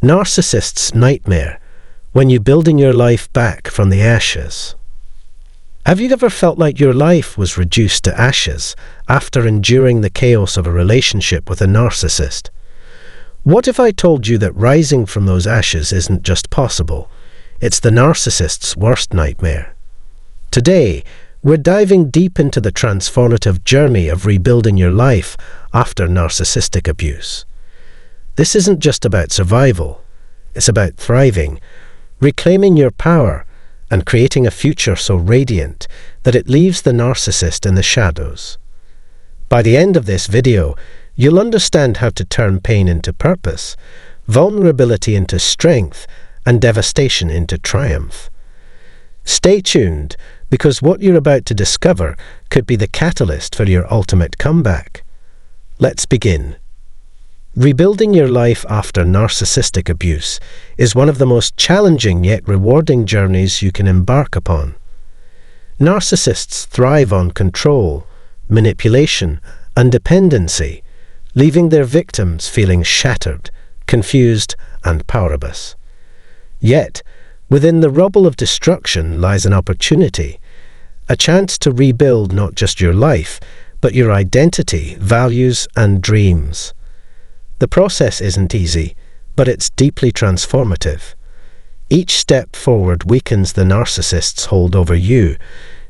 Narcissist's nightmare, when you're building your life back from the ashes. Have you ever felt like your life was reduced to ashes after enduring the chaos of a relationship with a narcissist? What if I told you that rising from those ashes isn't just possible, it's the narcissist's worst nightmare? Today, we're diving deep into the transformative journey of rebuilding your life after narcissistic abuse. This isn't just about survival, it's about thriving, reclaiming your power, and creating a future so radiant that it leaves the narcissist in the shadows. By the end of this video, you'll understand how to turn pain into purpose, vulnerability into strength, and devastation into triumph. Stay tuned, because what you're about to discover could be the catalyst for your ultimate comeback. Let's begin. Rebuilding your life after narcissistic abuse is one of the most challenging yet rewarding journeys you can embark upon. Narcissists thrive on control, manipulation, and dependency, leaving their victims feeling shattered, confused, and powerless. Yet, within the rubble of destruction lies an opportunity, a chance to rebuild not just your life, but your identity, values, and dreams. The process isn't easy, but it's deeply transformative. Each step forward weakens the narcissist's hold over you,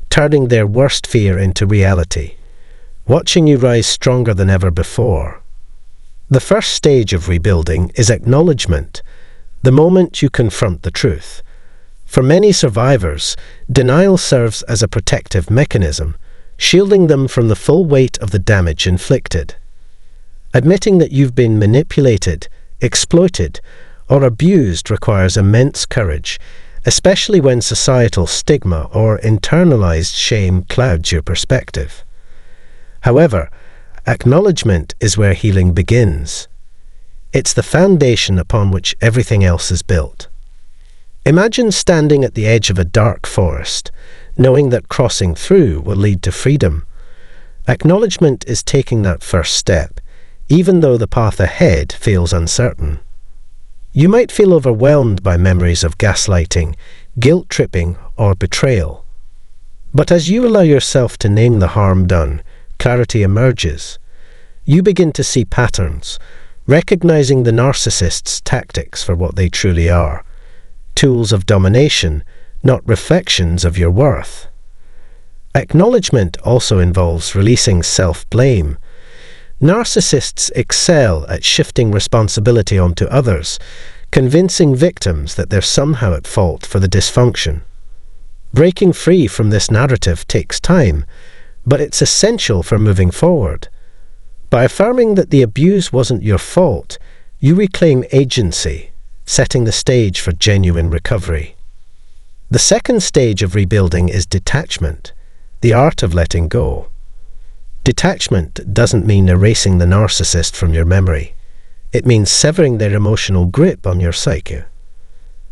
turning their worst fear into reality, watching you rise stronger than ever before. The first stage of rebuilding is acknowledgement, the moment you confront the truth. For many survivors, denial serves as a protective mechanism, shielding them from the full weight of the damage inflicted. Admitting that you've been manipulated, exploited, or abused requires immense courage, especially when societal stigma or internalized shame clouds your perspective. However, acknowledgement is where healing begins. It's the foundation upon which everything else is built. Imagine standing at the edge of a dark forest, knowing that crossing through will lead to freedom. Acknowledgement is taking that first step, even though the path ahead feels uncertain. You might feel overwhelmed by memories of gaslighting, guilt-tripping, or betrayal. But as you allow yourself to name the harm done, clarity emerges. You begin to see patterns, recognizing the narcissist's tactics for what they truly are, tools of domination, not reflections of your worth. Acknowledgement also involves releasing self-blame. Narcissists excel at shifting responsibility onto others, convincing victims that they're somehow at fault for the dysfunction. Breaking free from this narrative takes time, but it's essential for moving forward. By affirming that the abuse wasn't your fault, you reclaim agency, setting the stage for genuine recovery. The second stage of rebuilding is detachment, the art of letting go. Detachment doesn't mean erasing the narcissist from your memory. It means severing their emotional grip on your psyche.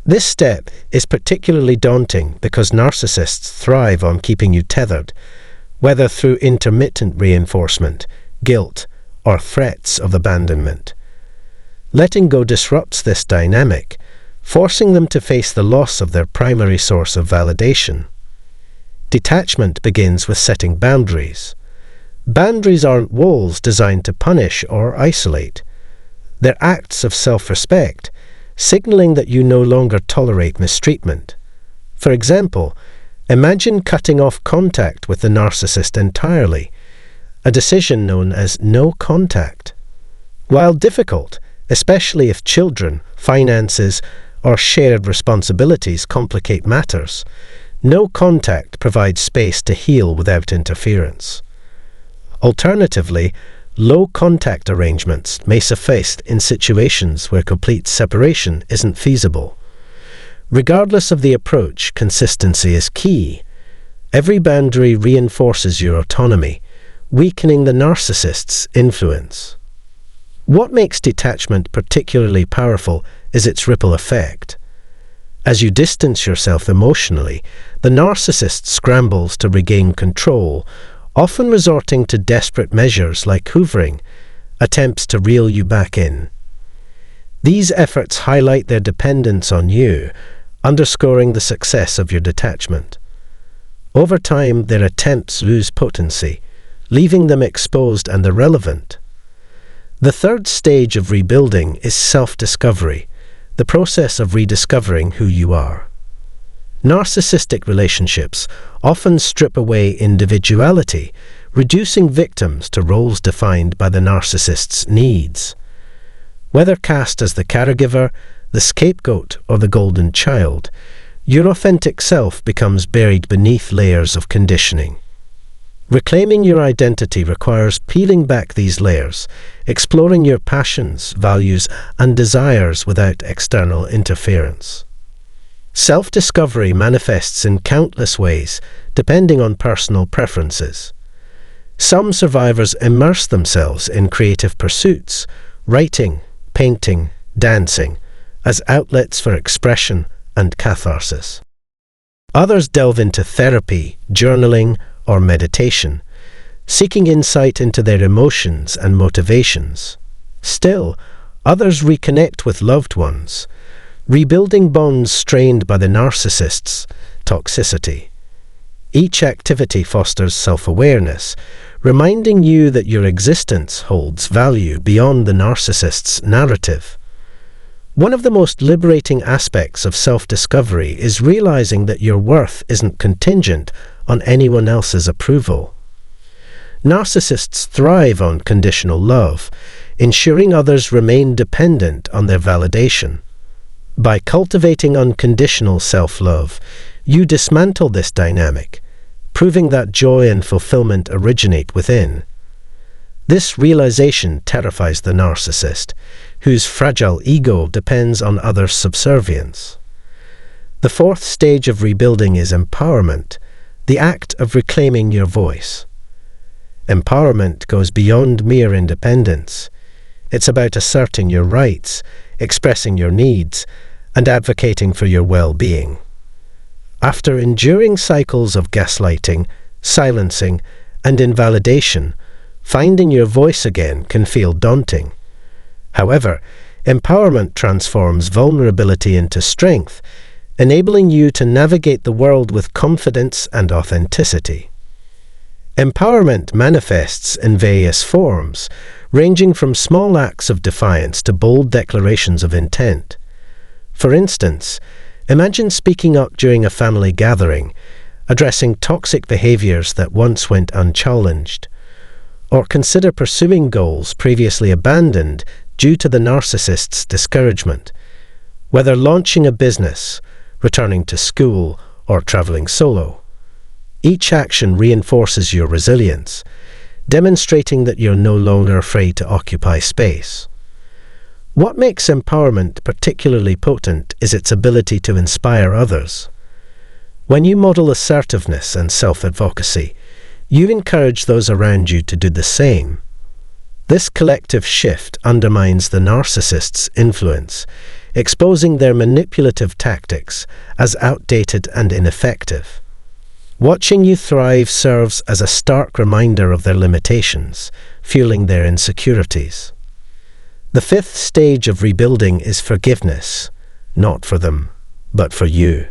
This step is particularly daunting because narcissists thrive on keeping you tethered, whether through intermittent reinforcement, guilt, or threats of abandonment. Letting go disrupts this dynamic, forcing them to face the loss of their primary source of validation. Detachment begins with setting boundaries. Boundaries aren't walls designed to punish or isolate. They're acts of self-respect, signaling that you no longer tolerate mistreatment. For example, imagine cutting off contact with the narcissist entirely, a decision known as no contact. While difficult, especially if children, finances, or shared responsibilities complicate matters, no contact provides space to heal without interference. Alternatively, low-contact arrangements may suffice in situations where complete separation isn't feasible. Regardless of the approach, consistency is key. Every boundary reinforces your autonomy, weakening the narcissist's influence. What makes detachment particularly powerful is its ripple effect. As you distance yourself emotionally, the narcissist scrambles to regain control, often resorting to desperate measures like hoovering, attempts to reel you back in. These efforts highlight their dependence on you, underscoring the success of your detachment. Over time, their attempts lose potency, leaving them exposed and irrelevant. The third stage of rebuilding is self-discovery, the process of rediscovering who you are. Narcissistic relationships often strip away individuality, reducing victims to roles defined by the narcissist's needs. Whether cast as the caregiver, the scapegoat, or the golden child, your authentic self becomes buried beneath layers of conditioning. Reclaiming your identity requires peeling back these layers, exploring your passions, values, and desires without external interference. Self-discovery manifests in countless ways, depending on personal preferences. Some survivors immerse themselves in creative pursuits, writing, painting, dancing, as outlets for expression and catharsis. Others delve into therapy, journaling, or meditation, seeking insight into their emotions and motivations. Still, others reconnect with loved ones, rebuilding bonds strained by the narcissist's toxicity. Each activity fosters self-awareness, reminding you that your existence holds value beyond the narcissist's narrative. One of the most liberating aspects of self-discovery is realizing that your worth isn't contingent on anyone else's approval. Narcissists thrive on conditional love, ensuring others remain dependent on their validation. By cultivating unconditional self-love, you dismantle this dynamic, proving that joy and fulfillment originate within. This realization terrifies the narcissist, whose fragile ego depends on others' subservience. The fourth stage of rebuilding is empowerment, the act of reclaiming your voice. Empowerment goes beyond mere independence. It's about asserting your rights, expressing your needs, and advocating for your well-being. After enduring cycles of gaslighting, silencing, and invalidation, finding your voice again can feel daunting. However, empowerment transforms vulnerability into strength, enabling you to navigate the world with confidence and authenticity. Empowerment manifests in various forms, ranging from small acts of defiance to bold declarations of intent. For instance, imagine speaking up during a family gathering, addressing toxic behaviors that once went unchallenged. Or consider pursuing goals previously abandoned due to the narcissist's discouragement. Whether launching a business, returning to school, or traveling solo, each action reinforces your resilience, demonstrating that you're no longer afraid to occupy space. What makes empowerment particularly potent is its ability to inspire others. When you model assertiveness and self-advocacy, you encourage those around you to do the same. This collective shift undermines the narcissist's influence, exposing their manipulative tactics as outdated and ineffective. Watching you thrive serves as a stark reminder of their limitations, fueling their insecurities. The fifth stage of rebuilding is forgiveness, not for them, but for you.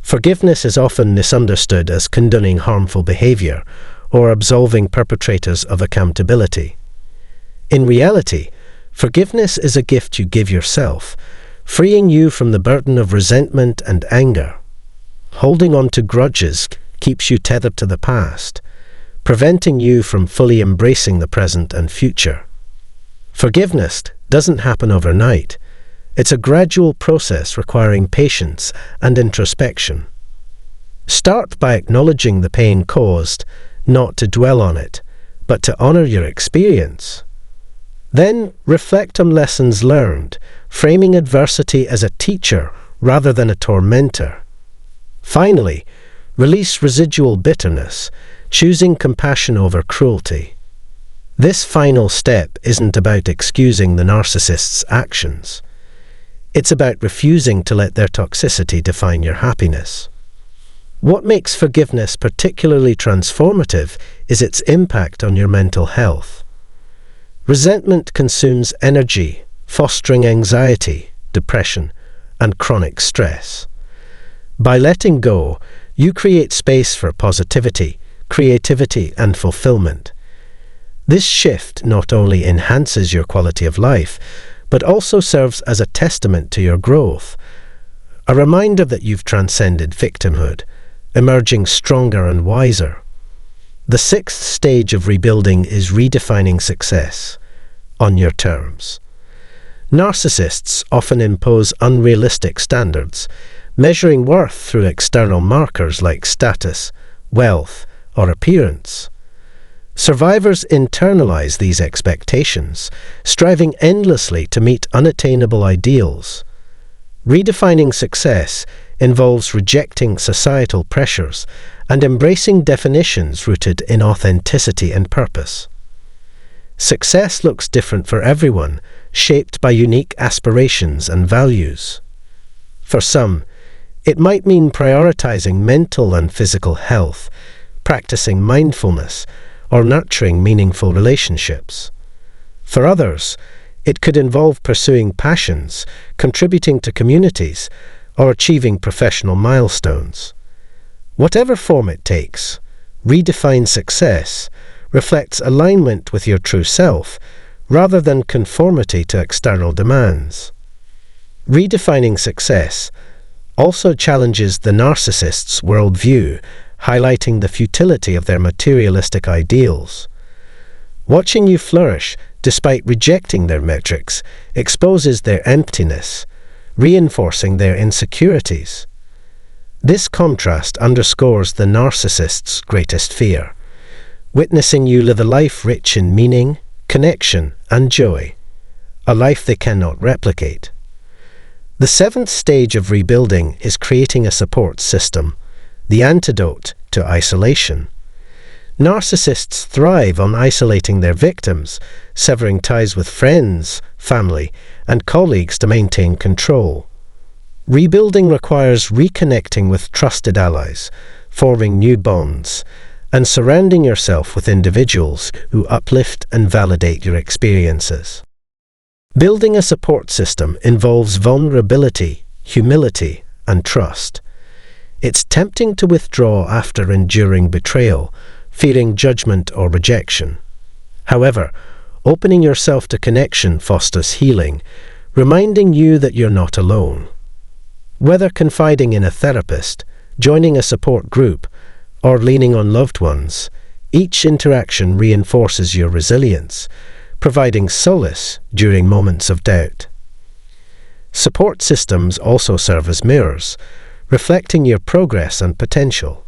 Forgiveness is often misunderstood as condoning harmful behavior or absolving perpetrators of accountability. In reality, forgiveness is a gift you give yourself, freeing you from the burden of resentment and anger. Holding on to grudges keeps you tethered to the past, preventing you from fully embracing the present and future. Forgiveness doesn't happen overnight. It's a gradual process requiring patience and introspection. Start by acknowledging the pain caused, not to dwell on it, but to honor your experience. Then reflect on lessons learned, framing adversity as a teacher rather than a tormentor. Finally, release residual bitterness, choosing compassion over cruelty. This final step isn't about excusing the narcissist's actions. It's about refusing to let their toxicity define your happiness. What makes forgiveness particularly transformative is its impact on your mental health. Resentment consumes energy, fostering anxiety, depression, and chronic stress. By letting go, you create space for positivity, creativity, and fulfillment. This shift not only enhances your quality of life, but also serves as a testament to your growth, a reminder that you've transcended victimhood, emerging stronger and wiser. The sixth stage of rebuilding is redefining success on your terms. Narcissists often impose unrealistic standards, measuring worth through external markers like status, wealth, or appearance. Survivors internalize these expectations, striving endlessly to meet unattainable ideals. Redefining success involves rejecting societal pressures and embracing definitions rooted in authenticity and purpose. Success looks different for everyone, shaped by unique aspirations and values. For some, it might mean prioritizing mental and physical health, practicing mindfulness, or nurturing meaningful relationships. For others, it could involve pursuing passions, contributing to communities, or achieving professional milestones. Whatever form it takes, redefine success reflects alignment with your true self rather than conformity to external demands. Redefining success also challenges the narcissist's worldview, highlighting the futility of their materialistic ideals. Watching you flourish despite rejecting their metrics exposes their emptiness, reinforcing their insecurities. This contrast underscores the narcissist's greatest fear, witnessing you live a life rich in meaning, connection, and joy, a life they cannot replicate. The seventh stage of rebuilding is creating a support system, the antidote to isolation. Narcissists thrive on isolating their victims, severing ties with friends, family, and colleagues to maintain control. Rebuilding requires reconnecting with trusted allies, forming new bonds, and surrounding yourself with individuals who uplift and validate your experiences. Building a support system involves vulnerability, humility, and trust. It's tempting to withdraw after enduring betrayal, fearing judgment or rejection. However, opening yourself to connection fosters healing, reminding you that you're not alone. Whether confiding in a therapist, joining a support group, or leaning on loved ones, each interaction reinforces your resilience, providing solace during moments of doubt. Support systems also serve as mirrors, reflecting your progress and potential.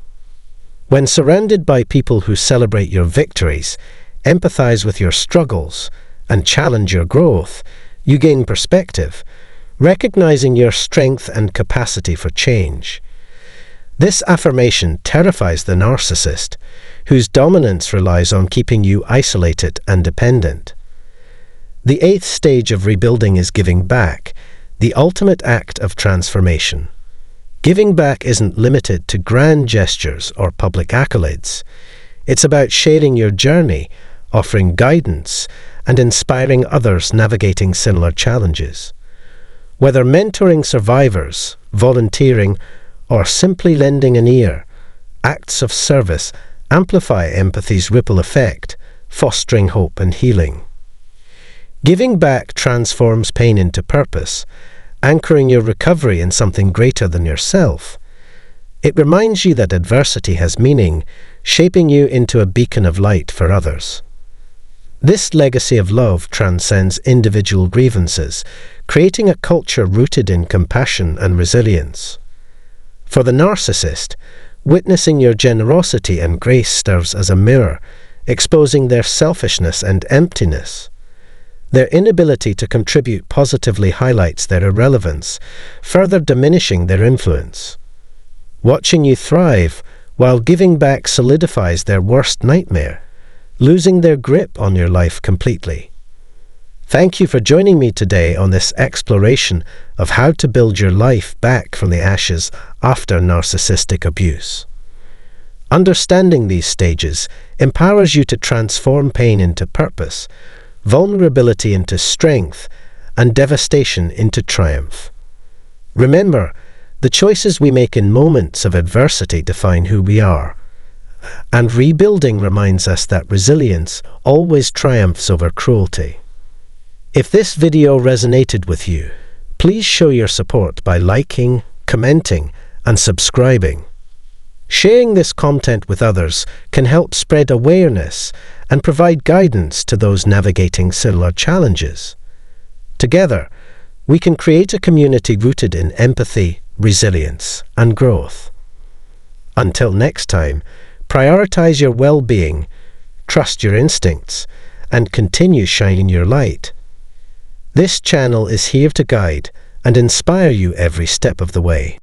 When surrounded by people who celebrate your victories, empathize with your struggles, and challenge your growth, you gain perspective, recognizing your strength and capacity for change. This affirmation terrifies the narcissist, whose dominance relies on keeping you isolated and dependent. The eighth stage of rebuilding is giving back, the ultimate act of transformation. Giving back isn't limited to grand gestures or public accolades. It's about sharing your journey, offering guidance, and inspiring others navigating similar challenges. Whether mentoring survivors, volunteering, or simply lending an ear, acts of service amplify empathy's ripple effect, fostering hope and healing. Giving back transforms pain into purpose, anchoring your recovery in something greater than yourself. It reminds you that adversity has meaning, shaping you into a beacon of light for others. This legacy of love transcends individual grievances, creating a culture rooted in compassion and resilience. For the narcissist, witnessing your generosity and grace serves as a mirror, exposing their selfishness and emptiness. Their inability to contribute positively highlights their irrelevance, further diminishing their influence. Watching you thrive while giving back solidifies their worst nightmare, losing their grip on your life completely. Thank you for joining me today on this exploration of how to build your life back from the ashes after narcissistic abuse. Understanding these stages empowers you to transform pain into purpose, vulnerability into strength, and devastation into triumph. Remember, the choices we make in moments of adversity define who we are, and rebuilding reminds us that resilience always triumphs over cruelty. If this video resonated with you, please show your support by liking, commenting, and subscribing. Sharing this content with others can help spread awareness and provide guidance to those navigating similar challenges. Together, we can create a community rooted in empathy, resilience, and growth. Until next time, prioritize your well-being, trust your instincts, and continue shining your light. This channel is here to guide and inspire you every step of the way.